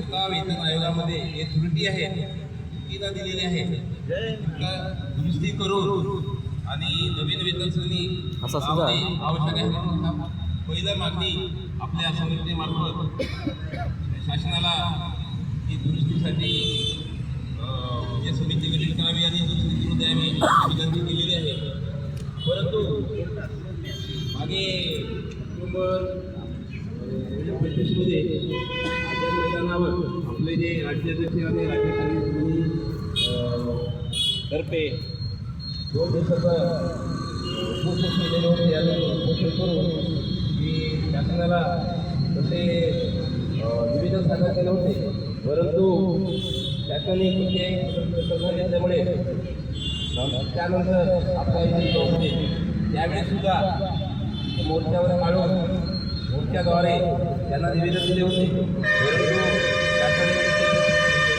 कोणता वेतन आयोगामध्ये जे त्रुटी आहेत ती न दिलेली आहे त्या दुरुस्ती करून आणि नवीन वेतन श्रेणी आवश्यक आहे. पहिला मागणी आपल्या संघटनेमार्फत शासनाला ही दुरुस्तीसाठी या समिती गठीत करावी आणि दुरुस्ती करून द्यावी विनंती केलेली आहे. परंतु मागे ऑक्टोबर आझाद मैदानावर आपले जे राज्याध्यक्ष आणि राज्य तर्फे 2 दिवसाचा उपोषण केलेले होते आणि उपोषण करून की शासनाला तसे निवेदन सादर केले होते. परंतु शासनाने कृती घेतल्यामुळे त्यानंतर आपल्या होते त्यावेळीसुद्धा मोर्चावर काढून मोर्चाद्वारे त्यांना निवेदन दिले होते.